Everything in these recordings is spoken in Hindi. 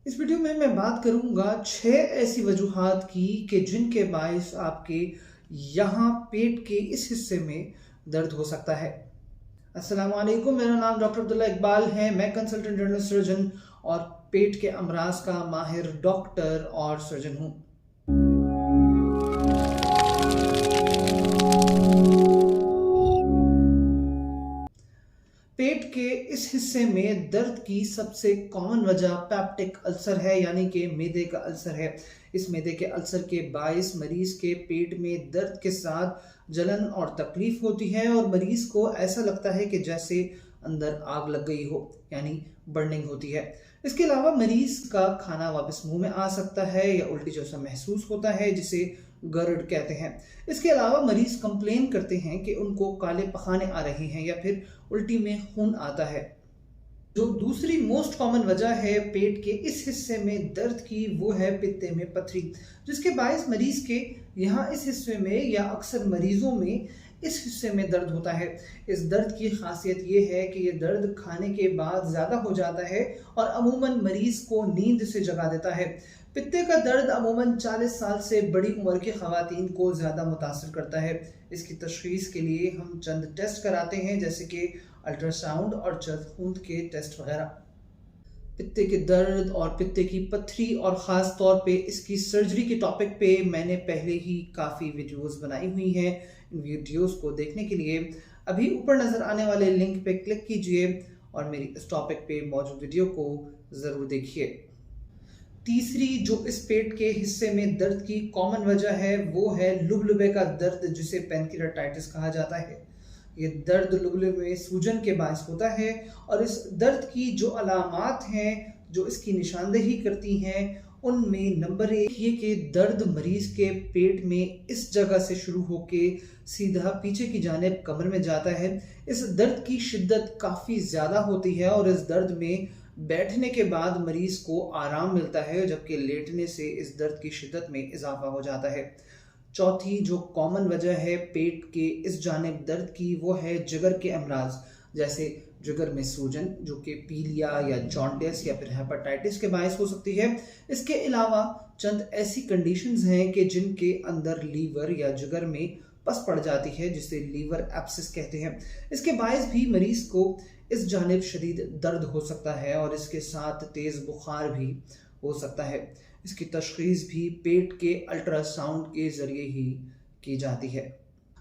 इस वीडियो में मैं बात करूंगा 6 ऐसी वजूहात की कि जिनके बायस आपके यहाँ पेट के इस हिस्से में दर्द हो सकता है। अस्सलाम वालेकुम, मेरा नाम डॉक्टर अब्दुल्ला इकबाल है। मैं कंसल्टेंट जनरल सर्जन और पेट के अमराज का माहिर डॉक्टर और सर्जन हूँ। पेट के इस हिस्से में दर्द की सबसे कॉमन वजह पेप्टिक अल्सर है, यानी कि मैदे का अल्सर है। इस मैदे के अल्सर के बायस मरीज के पेट में दर्द के साथ जलन और तकलीफ होती है और मरीज को ऐसा लगता है कि जैसे अंदर आग लग गई हो, यानी बर्निंग होती है। इसके अलावा मरीज का खाना वापस मुंह में आ सकता है या उल्टी जैसा महसूस होता है, जिसे गर्ड कहते हैं। इसके अलावा मरीज कंप्लेन करते हैं कि उनको काले पखाने आ रहे हैं या फिर उल्टी में खून आता है। जो दूसरी मोस्ट कॉमन वजह है पेट के इस हिस्से में दर्द की, वो है पित्ते में पथरी, जिसके बायस मरीज के यहाँ इस हिस्से में या अक्सर मरीजों में इस हिस्से में दर्द होता है। इस दर्द की खासियत ये है कि ये दर्द खाने के बाद ज़्यादा हो जाता है और अमूमन मरीज को नींद से जगा देता है। पित्ते का दर्द अमूमन 40 साल से बड़ी उम्र की खवातीन को ज़्यादा मुतासर करता है। इसकी तशख़ीस के लिए हम चंद टेस्ट कराते हैं, जैसे कि अल्ट्रासाउंड और जर्द खून के टेस्ट वगैरह। पित्ते के दर्द और पित्ते की पथरी और ख़ास तौर पे इसकी सर्जरी के टॉपिक पे मैंने पहले ही काफ़ी वीडियोस बनाई हुई हैं। इन वीडियोस को देखने के लिए अभी ऊपर नज़र आने वाले लिंक पे क्लिक कीजिए और मेरी इस टॉपिक पे मौजूद वीडियो को ज़रूर देखिए। तीसरी जो इस पेट के हिस्से में दर्द की कॉमन वजह है, वो है लुबलुबे का दर्द, जिसे पैनक्रियाटाइटिस कहा जाता है। ये दर्द लुबलुबे में सूजन के बायस होता है और इस दर्द की जो अलामात हैं, जो इसकी निशानदेही करती हैं, उनमें नंबर 1 ये कि दर्द मरीज के पेट में इस जगह से शुरू होके सीधा पीछे की जानिब कमर में जाता है। इस दर्द की शिद्दत काफ़ी ज़्यादा होती है और इस दर्द में बैठने के बाद मरीज को आराम मिलता है, जबकि लेटने से इस दर्द की शिद्दत में इजाफा हो जाता है। चौथी जो कॉमन वजह है पेट के इस जानिब दर्द की, वो है जिगर के अमराज, जैसे जिगर में सूजन, जो कि पीलिया या जॉन्डिस या फिर हेपेटाइटिस के बायस हो सकती है। इसके अलावा चंद ऐसी कंडीशंस हैं कि जिनके अंदर लीवर या जिगर में पस पड़ जाती है, जिसे लीवर एब्सिस कहते हैं। इसके बायस भी मरीज को इस जानिब शदीद दर्द हो सकता है और इसके साथ तेज़ बुखार भी हो सकता है। इसकी तशख़ीस भी पेट के अल्ट्रासाउंड के ज़रिए ही की जाती है।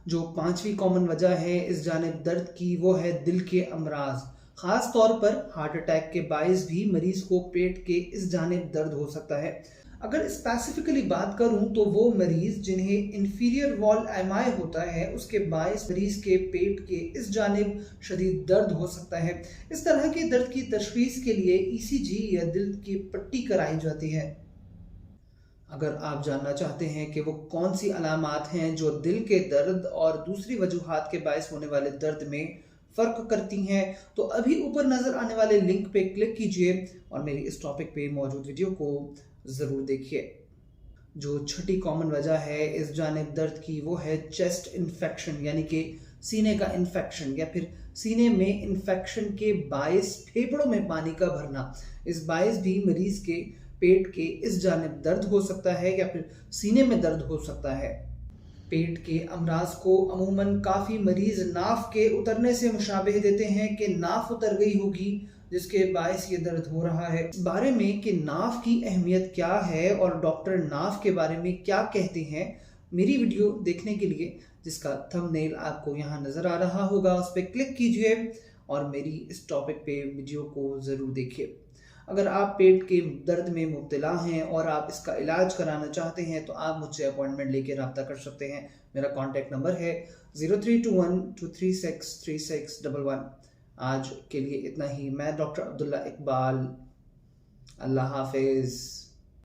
जो पांचवी कॉमन वजह है इस जानिब दर्द की, वो है दिल के अमराज। ख़ास तौर पर हार्ट अटैक के बायस भी मरीज़ को पेट के इस जानिब दर्द हो सकता है। अगर स्पेसिफिकली बात करूं तो वो मरीज़ जिन्हें इंफीरियर वॉल एमआई होता है, उसके बायस मरीज़ के पेट के इस जानिब शदीद दर्द हो सकता है। इस तरह के दर्द की तशख़ीस के लिए ईसीजी या दिल की पट्टी कराई जाती है। अगर आप जानना चाहते हैं कि वो कौन सी अलामात हैं जो दिल के दर्द और दूसरी वजूहात के बायस होने वाले दर्द में फ़र्क करती हैं, तो अभी ऊपर नज़र आने वाले लिंक पे क्लिक कीजिए और मेरी इस टॉपिक पे मौजूद वीडियो को ज़रूर देखिए। जो छठी कॉमन वजह है इस जानिब दर्द की, वो है चेस्ट इन्फेक्शन, यानी कि सीने का इन्फेक्शन या फिर सीने में इन्फेक्शन के बायस फेफड़ों में पानी का भरना। इस बायस भी मरीज़ के पेट के इस जानिब दर्द हो सकता है या फिर सीने में दर्द हो सकता है। पेट के अमराज को अमूमन काफ़ी मरीज नाफ के उतरने से मुशाबह देते हैं कि नाफ उतर गई होगी, जिसके बायस ये दर्द हो रहा है। इस बारे में कि नाफ की अहमियत क्या है और डॉक्टर नाफ के बारे में क्या कहते हैं, मेरी वीडियो देखने के लिए, जिसका थंबनेल आपको यहाँ नज़र आ रहा होगा, उस पर क्लिक कीजिए और मेरी इस टॉपिक पे वीडियो को ज़रूर देखिए। अगर आप पेट के दर्द में मुब्तला हैं और आप इसका इलाज कराना चाहते हैं तो आप मुझसे अपॉइंटमेंट लेकर रब्ता कर सकते हैं। मेरा कॉन्टैक्ट नंबर है 032123636111। आज के लिए इतना ही। मैं डॉक्टर अब्दुल्ला इकबाल। अल्लाह हाफिज़।